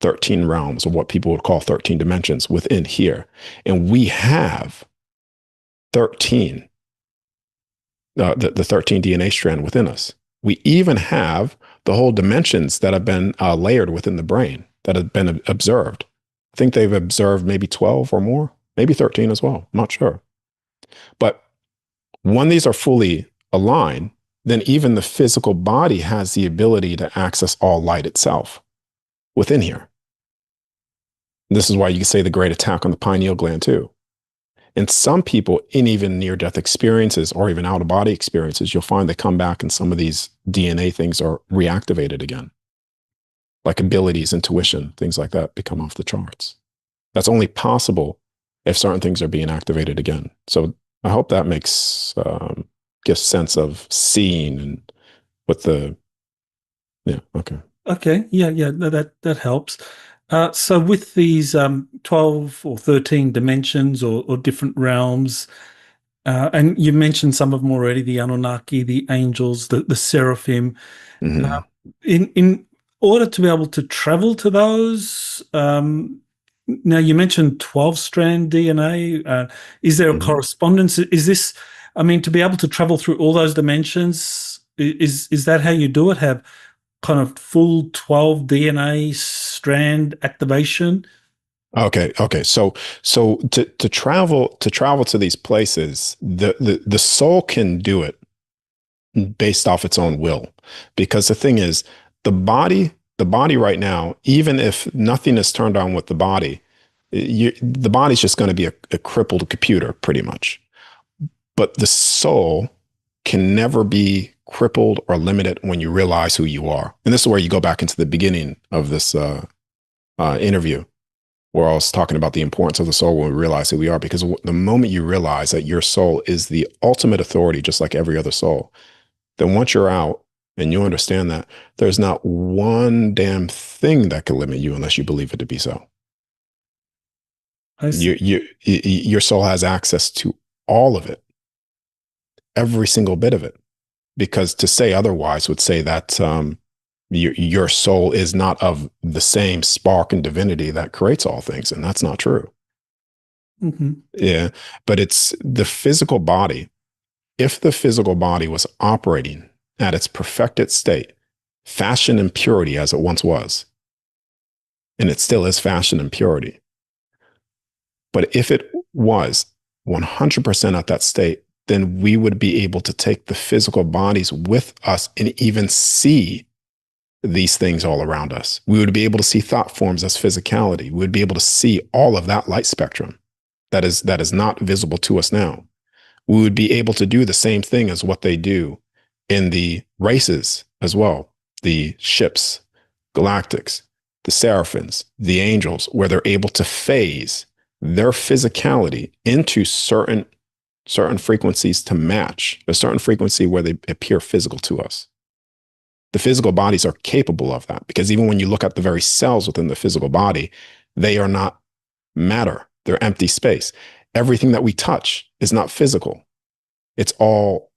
13 realms, or what people would call 13 dimensions within here. And we have 13, the 13 DNA strand within us. We even have the whole dimensions that have been layered within the brain, that have been observed. I think they've observed maybe 12 or more, maybe 13 as well. I'm not sure. But when these are fully aligned, then even the physical body has the ability to access all light itself within here. This is why you can say the great attack on the pineal gland too. And some people, in even near-death experiences or even out-of-body experiences, you'll find they come back and some of these DNA things are reactivated again. Like abilities, intuition, things like that become off the charts. That's only possible if certain things are being activated again. So I hope that gives sense of seeing and what okay. Okay, yeah, no, that helps. So with these 12 or 13 dimensions or different realms, and you mentioned some of them already, the Anunnaki, the angels, the seraphim. Mm-hmm. In order to be able to travel to those, now you mentioned 12-strand DNA. Is there a correspondence? Is this, to be able to travel through all those dimensions, is that how you do it? Have kind of full 12 DNA strand activation? Okay. So to travel to these places, the soul can do it based off its own will, because the thing is, the body right now, even if nothing is turned on with the body, the body's just going to be a crippled computer pretty much. But the soul can never be crippled or limited when you realize who you are. And this is where you go back into the beginning of this interview, where I was talking about the importance of the soul when we realize who we are. Because the moment you realize that your soul is the ultimate authority, just like every other soul, then once you're out and you understand that, there's not one damn thing that can limit you unless you believe it to be so. Your soul has access to all of it, every single bit of it. Because to say otherwise would say that your soul is not of the same spark and divinity that creates all things. And that's not true. Mm-hmm. Yeah. But it's the physical body. If the physical body was operating at its perfected state, fashion and purity as it once was, and it still is fashion and purity. But if it was 100% at that state, then we would be able to take the physical bodies with us and even see these things all around us. We would be able to see thought forms as physicality. We would be able to see all of that light spectrum that is not visible to us now. We would be able to do the same thing as what they do in the races as well. The ships, galactics, the seraphims, the angels, where they're able to phase their physicality into certain certain frequencies to match. There's certain frequency where they appear physical to us. The physical bodies are capable of that, because even when you look at the very cells within the physical body, they are not matter. They're empty space. Everything that we touch is not physical. It's all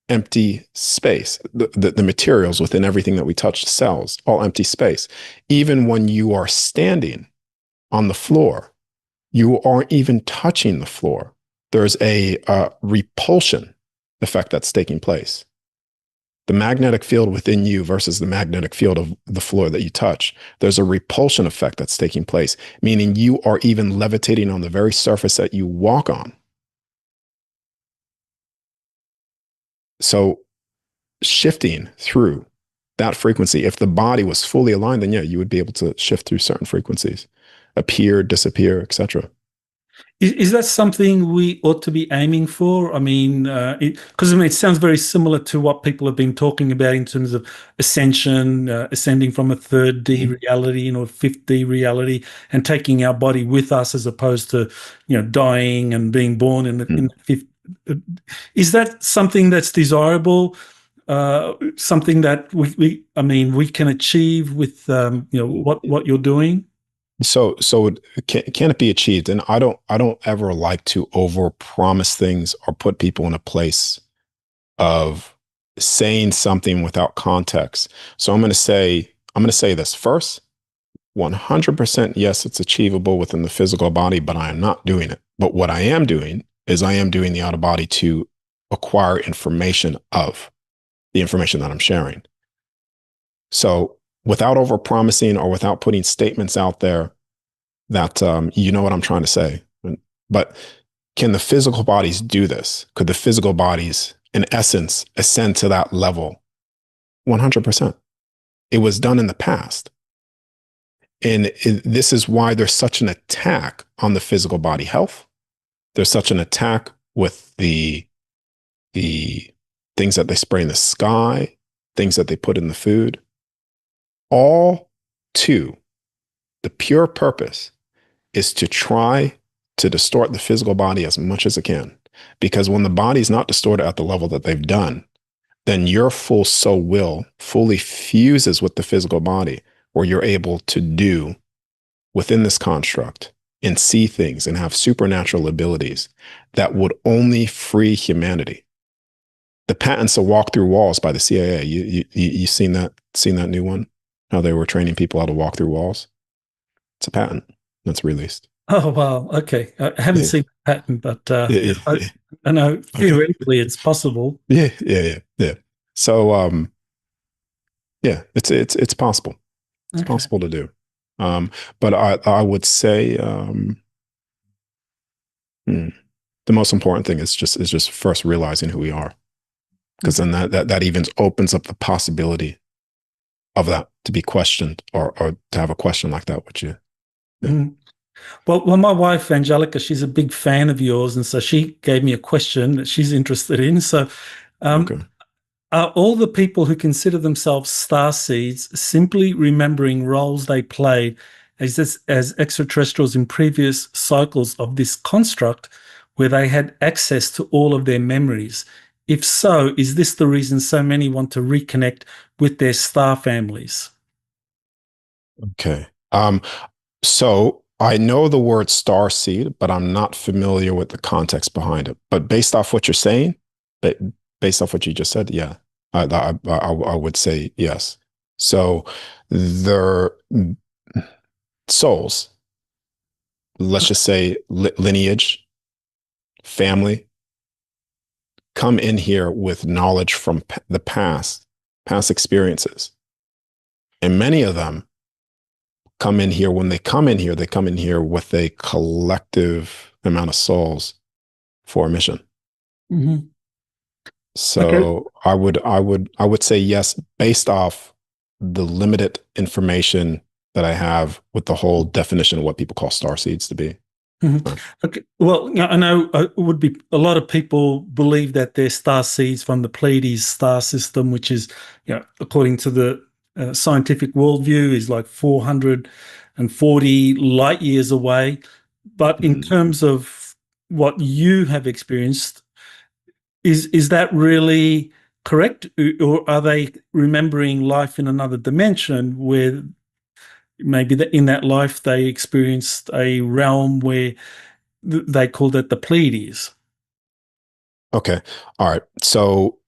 empty space. The materials within everything that we touch, cells, all empty space. Even when you are standing on the floor, you aren't even touching the floor. There's a repulsion effect that's taking place. The magnetic field within you versus the magnetic field of the floor that you touch, there's a repulsion effect that's taking place, meaning you are even levitating on the very surface that you walk on. So shifting through that frequency, if the body was fully aligned, then yeah, you would be able to shift through certain frequencies, appear, disappear, etc. Is that something we ought to be aiming for? I mean, because it sounds very similar to what people have been talking about in terms of ascension, ascending from a third D reality or fifth D reality, and taking our body with us as opposed to, dying and being born in the fifth. Is that something that's desirable? Something that we can achieve with what you're doing? So can it be achieved? And I don't ever like to over promise things or put people in a place of saying something without context. So I'm going to say this first. 100% yes, it's achievable within the physical body, but I am not doing it. But what I am doing is I am doing the out of body to acquire information of the information that I'm sharing. So without over promising or without putting statements out there that you know what I'm trying to say. But can the physical bodies do this? Could the physical bodies, in essence, ascend to that level? 100%. It was done in the past. And this is why there's such an attack on the physical body health. There's such an attack with the things that they spray in the sky, things that they put in the food, all to the pure purpose is to try to distort the physical body as much as it can. Because when the body is not distorted at the level that they've done, then your full soul will fully fuses with the physical body, where you're able to do within this construct and see things and have supernatural abilities that would only free humanity. The patents to walk through walls by the CIA, you seen that new one? How they were training people how to walk through walls? It's a patent that's released. Oh, wow. Okay. I haven't seen the patent, but yeah. I know theoretically it's possible. Yeah. So, it's possible. It's possible to do. But I would say the most important thing is just first realizing who we are, because then that even opens up the possibility of that to be questioned or to have a question like that with you. Yeah. Well, my wife, Angelica, she's a big fan of yours, and so she gave me a question that she's interested in. So are all the people who consider themselves star seeds simply remembering roles they played as extraterrestrials in previous cycles of this construct where they had access to all of their memories? If so, is this the reason so many want to reconnect with their star families? Okay. So I know the word star seed, but I'm not familiar with the context behind it. But based off what you're saying, based off what you just said, yeah, I would say yes. So their souls, let's just say lineage, family, come in here with knowledge from the past experiences. And many of them come in here, when they come in here with a collective amount of souls for a mission. Mm-hmm. So I would say yes, based off the limited information that I have with the whole definition of what people call star seeds to be. Mm-hmm. Okay. Well, I know it would be a lot of people believe that they're star seeds from the Pleiades star system, which is, according to the scientific worldview, is like 440 light years away. But in terms of what you have experienced, is that really correct, or are they remembering life in another dimension where maybe in that life they experienced a realm where they called it the Pleiades? Okay. All right. So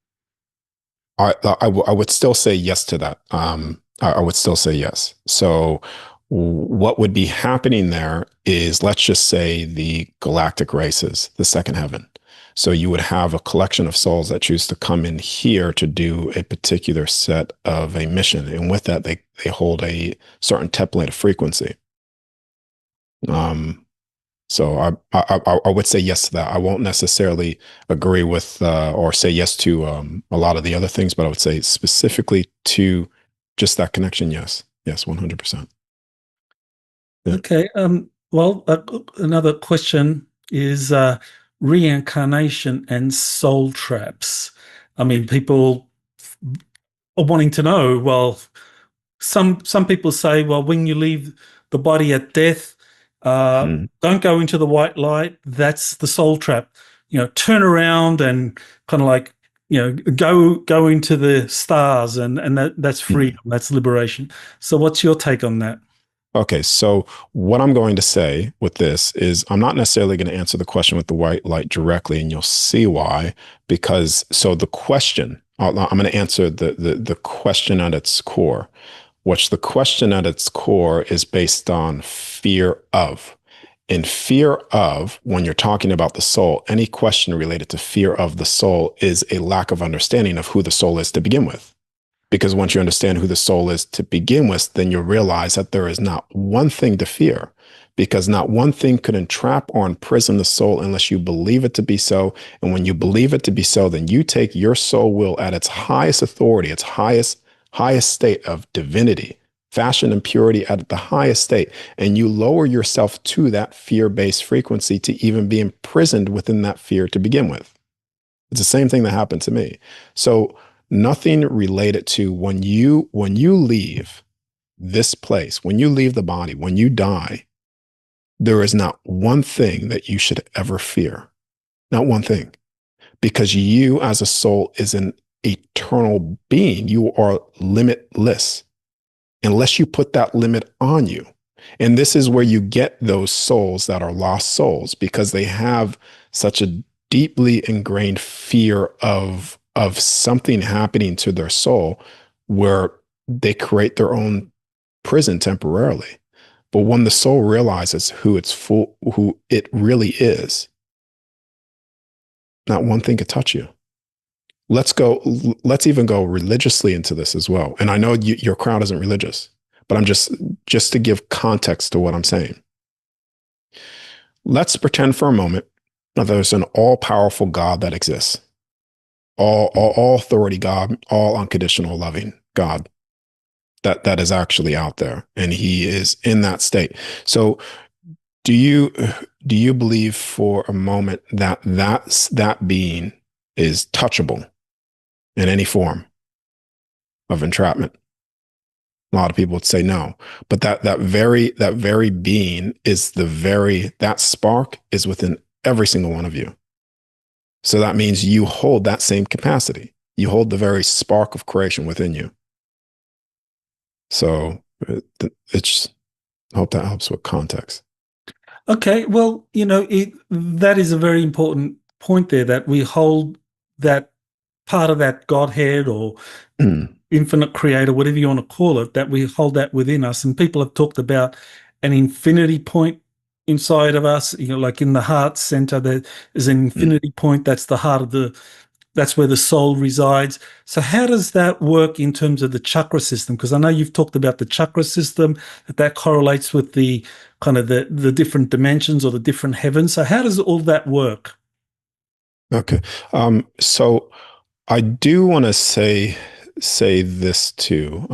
I would still say yes to that. I would still say yes. So what would be happening there is, let's just say, the galactic races, the second heaven. So you would have a collection of souls that choose to come in here to do a particular set of a mission. And with that, they hold a certain template of frequency. Um, so I would say yes to that. I won't necessarily agree with or say yes to a lot of the other things, but I would say specifically to just that connection. Yes, yes, 100%. Yeah. Okay. Well, another question is reincarnation and soul traps. I mean, people are wanting to know. Well, some people say, well, when you leave the body at death, Mm. don't go into the white light. That's the soul trap. Turn around and kind of like, go into the stars, and that's Mm. freedom. That's liberation. So, what's your take on that? Okay, so what I'm going to say with this is I'm not necessarily going to answer the question with the white light directly, and you'll see why. Because so the question, I'm going to answer the question at its core, which the question at its core is based on fear of. And fear of, when you're talking about the soul, any question related to fear of the soul is a lack of understanding of who the soul is to begin with. Because once you understand who the soul is to begin with, then you realize that there is not one thing to fear, because not one thing could entrap or imprison the soul unless you believe it to be so. And when you believe it to be so, then you take your soul will at its highest authority, its highest state of divinity, fashion and purity at the highest state, and you lower yourself to that fear-based frequency to even be imprisoned within that fear to begin with. It's the same thing that happened to me. So nothing related to when you leave this place, when you leave the body, when you die, there is not one thing that you should ever fear. Not one thing. Because you as a soul is an eternal being. You are limitless unless you put that limit on you. And this is where you get those souls that are lost souls, because they have such a deeply ingrained fear of something happening to their soul, where they create their own prison temporarily. But when the soul realizes who it really is, not one thing could touch you. Let's even go religiously into this as well. And I know your crowd isn't religious, but I'm just to give context to what I'm saying. Let's pretend for a moment that there's an all-powerful God that exists. All authority God, all unconditional loving God that is actually out there, and he is in that state. So do you believe for a moment that that being is touchable in any form of entrapment? A lot of people would say no, but that very being is that spark is within every single one of you. So that means you hold that same capacity. You hold the very spark of creation within you. So it's, I hope that helps with context. Okay, well, that is a very important point there, that we hold that part of that Godhead or infinite creator, whatever you want to call it, that we hold that within us. And people have talked about an infinity point inside of us, like in the heart center, there is an infinity point. That's the heart of that's where the soul resides. So how does that work in terms of the chakra system? Because I know you've talked about the chakra system, that correlates with the kind of the different dimensions or the different heavens. So how does all that work? Okay. So I do want to say this too.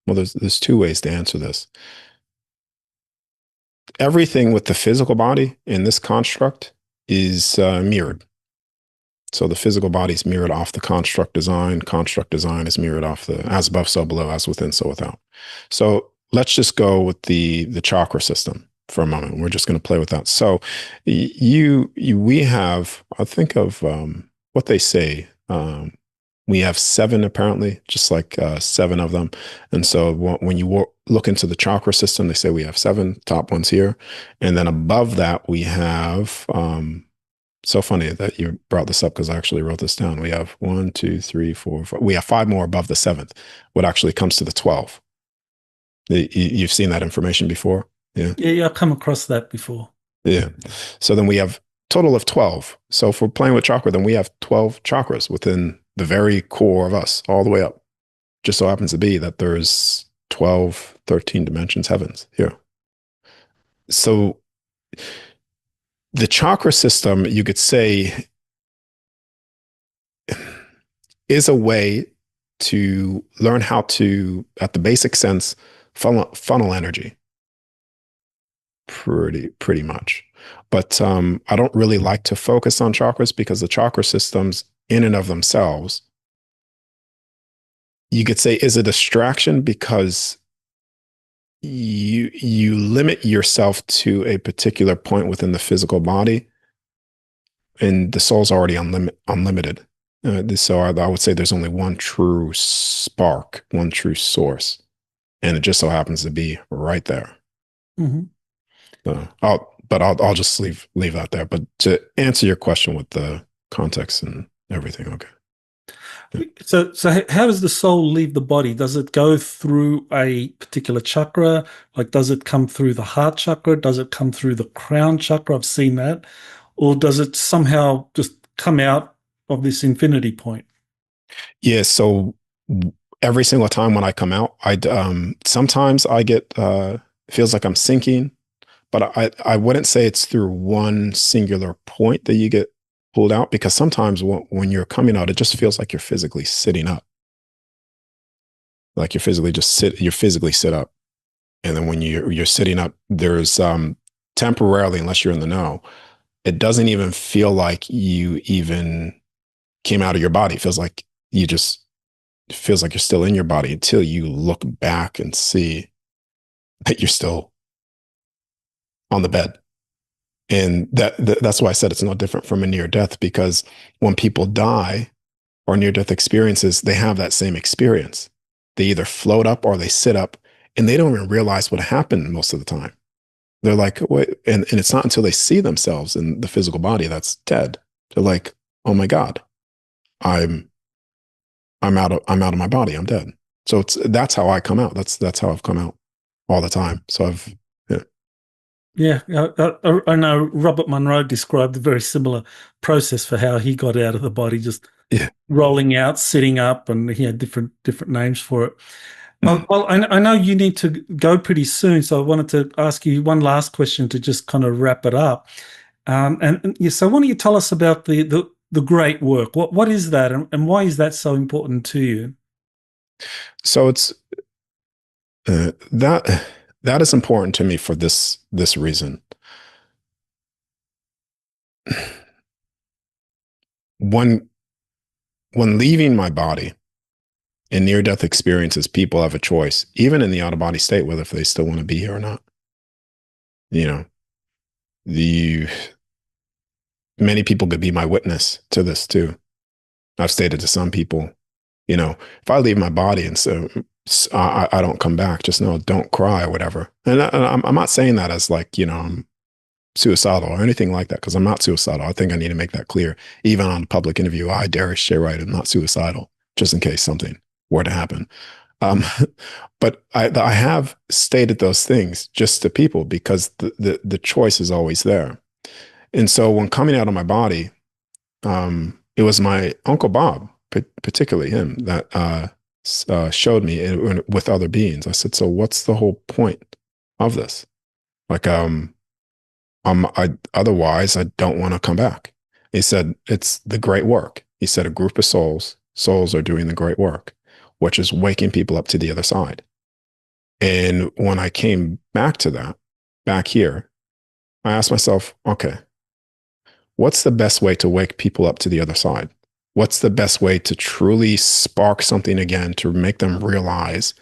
Well, there's two ways to answer this. Everything with the physical body in this construct is mirrored. So the physical body is mirrored off the construct design. Construct design is mirrored off the as above, so below, as within, so without. So let's just go with the chakra system. for a moment. We're just going to play with that. So we have, I think of what they say. We have seven, apparently, just like seven of them. And so when you look into the chakra system, they say we have seven, top ones here. And then above that, we have, so funny that you brought this up because I actually wrote this down. We have 1, 2, 3, 4, 5. We have five more above the seventh, what actually comes to the 12. You've seen that information before? Yeah. Yeah, I've come across that before. Yeah. So then we have total of 12. So if we're playing with chakra, then we have 12 chakras within the very core of us, all the way up. Just so happens to be that there's 12, 13 dimensions, heavens here. So the chakra system, you could say, is a way to learn how to, at the basic sense, funnel energy. Pretty much. But I don't really like to focus on chakras because the chakra systems in and of themselves, you could say, is a distraction because you limit yourself to a particular point within the physical body, and the soul's already unlimited. So I would say there's only one true spark, one true source, and it just so happens to be right there. Mm-hmm. I'll just leave that there. But to answer your question with the context and everything, okay. So how does the soul leave the body? Does it go through a particular chakra? Like, does it come through the heart chakra? Does it come through the crown chakra? I've seen that. Or does it somehow just come out of this infinity point? Yeah. So every single time when I come out, sometimes I get feels like I'm sinking, but I wouldn't say it's through one singular point that you get pulled out, because sometimes when you're coming out, it just feels like you're physically sitting up. Like you physically sit up. And then when you're sitting up, there's temporarily, unless you're in the know, it doesn't even feel like you even came out of your body. It feels like you're still in your body until you look back and see that you're still on the bed. And that's why I said it's no different from a near death, because when people die or near death experiences, they have that same experience. They either float up or they sit up, and they don't even realize what happened most of the time. They're like, wait, and it's not until they see themselves in the physical body that's dead. They're like, oh my God, I'm out of my body. I'm dead. So that's how I come out. That's how I've come out all the time. So Yeah, I know Robert Monroe described a very similar process for how he got out of the body, just rolling out, sitting up, and he had different names for it. Well, I know you need to go pretty soon, so I wanted to ask you one last question to just kind of wrap it up. So why don't you tell us about the great work? What is that, and why is that so important to you? So it's that is important to me for this reason. When leaving my body in near-death experiences, people have a choice, even in the out-of-body state, whether if they still want to be here or not. Many people could be my witness to this too. I've stated to some people, if I leave my body and so I don't come back, just know, don't cry or whatever. And I'm not saying that as like, I'm suicidal or anything like that, because I'm not suicidal. I think I need to make that clear. Even on a public interview, I, Darius J. Wright, am not suicidal, just in case something were to happen. But I have stated those things just to people because the choice is always there. And so when coming out of my body, it was my Uncle Bob, particularly him, that showed me with other beings. I said, so what's the whole point of this? Like, otherwise I don't want to come back. He said, it's the great work. He said, a group of souls are doing the great work, which is waking people up to the other side. And when I came back to that, back here, I asked myself, okay, what's the best way to wake people up to the other side? What's the best way to truly spark something again, to make them realize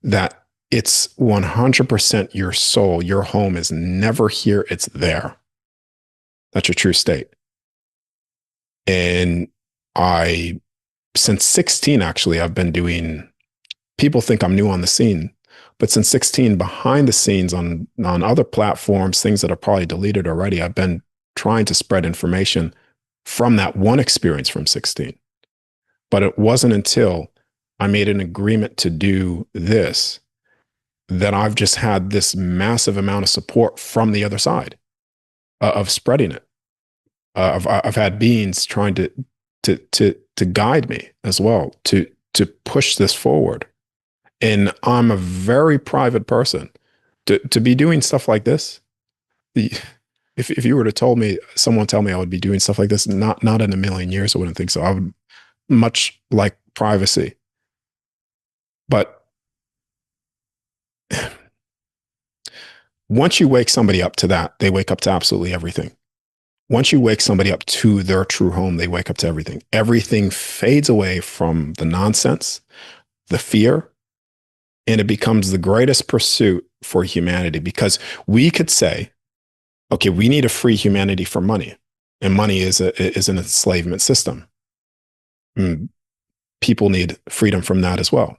that it's 100% your soul. Your home is never here. It's there. That's your true state. And since 16, actually, I've been doing, people think I'm new on the scene, but since 16, behind the scenes on other platforms, things that are probably deleted already, I've been trying to spread information from that one experience from 16. But it wasn't until I made an agreement to do this that I've just had this massive amount of support from the other side of spreading it. I've had beings trying to guide me as well, to push this forward. And I'm a very private person. To be doing stuff like this, if you were to someone tell me I would be doing stuff like this, not in a million years, I wouldn't think so. I would much like privacy. But once you wake somebody up to that, they wake up to absolutely everything. Once you wake somebody up to their true home, they wake up to everything. Everything fades away from the nonsense, the fear, and it becomes the greatest pursuit for humanity, because we could say, okay, we need to free humanity from money, and money is an enslavement system. People need freedom from that as well.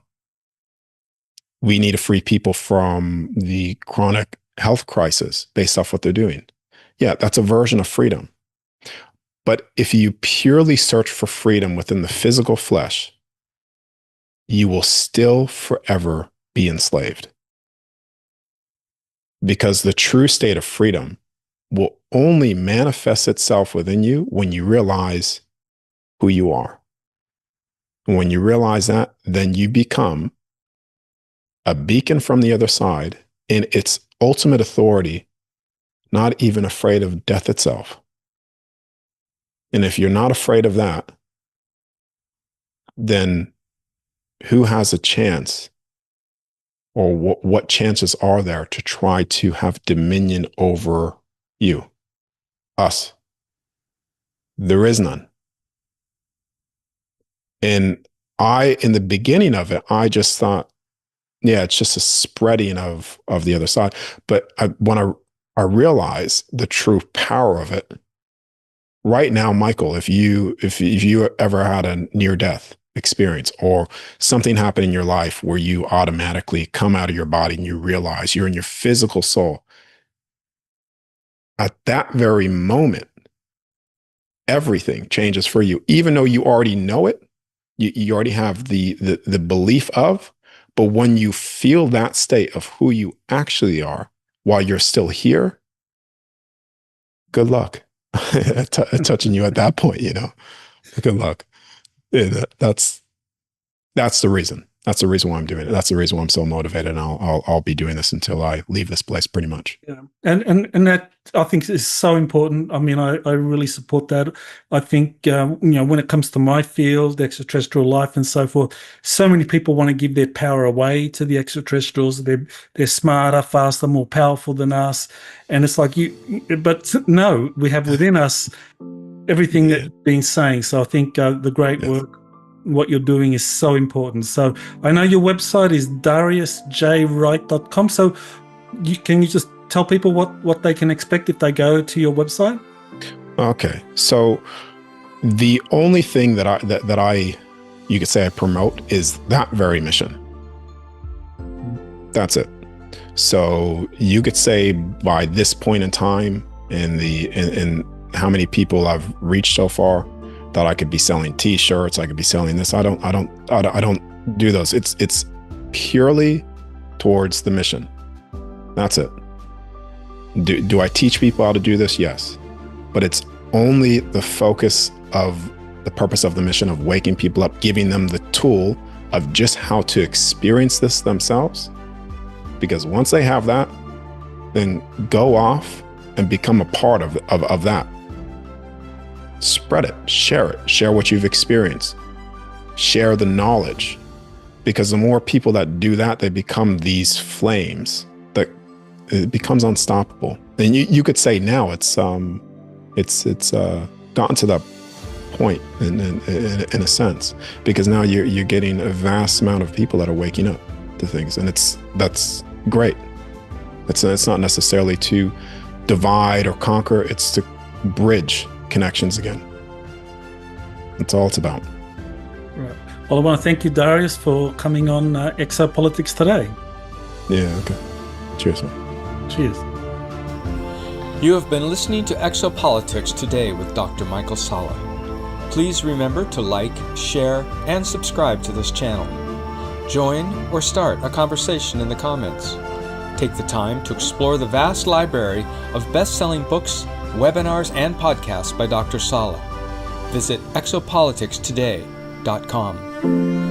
We need to free people from the chronic health crisis based off what they're doing. Yeah, that's a version of freedom. But if you purely search for freedom within the physical flesh, you will still forever be enslaved. Because the true state of freedom will only manifest itself within you when you realize who you are. And when you realize that, then you become a beacon from the other side in its ultimate authority, not even afraid of death itself. And if you're not afraid of that, then who has a chance, or what chances are there to try to have dominion over you, us? There is none. And in the beginning of it, I just thought, yeah, it's just a spreading of the other side. But when I realized the true power of it, right now, Michael, if you ever had a near-death experience or something happened in your life where you automatically come out of your body and you realize you're in your physical soul, at that very moment, everything changes for you, even though you already know it. You already have the belief of, but when you feel that state of who you actually are while you're still here, good luck touching you at that point, good luck. Yeah, that's the reason. That's the reason why I'm doing it. That's the reason why I'm so motivated. And I'll be doing this until I leave this place, pretty much. Yeah, and that, I think, is so important. I mean, I really support that. I think when it comes to my field, extraterrestrial life and so forth, so many people want to give their power away to the extraterrestrials. They're smarter, faster, more powerful than us, and it's like but no, we have within us everything that's been saying. So I think the great work, what you're doing, is so important. So I know your website is dariusjwright.com. So can you just tell people what they can expect if they go to your website? Okay. So the only thing that I you could say I promote is that very mission. That's it. So you could say by this point in time, in how many people I've reached so far, that I could be selling T-shirts, I could be selling this. I don't do those. It's purely towards the mission. That's it. Do I teach people how to do this? Yes, but it's only the focus of the purpose of the mission of waking people up, giving them the tool of just how to experience this themselves. Because once they have that, then go off and become a part of that. Spread it, share what you've experienced, share the knowledge, because the more people that do that, they become these flames that it becomes unstoppable. And you could say now it's gotten to that point in a sense, because now you're getting a vast amount of people that are waking up. to things, and that's great. It's not necessarily to divide or conquer, it's to bridge connections again. That's all it's about. Right. Well, I want to thank you, Darius, for coming on Exopolitics today. Yeah, okay. Cheers, man. Cheers. You have been listening to Exopolitics Today with Dr. Michael Salla. Please remember to like, share, and subscribe to this channel. Join or start a conversation in the comments. Take the time to explore the vast library of best-selling books, webinars, and podcasts by Dr. Salla. Visit exopoliticstoday.com.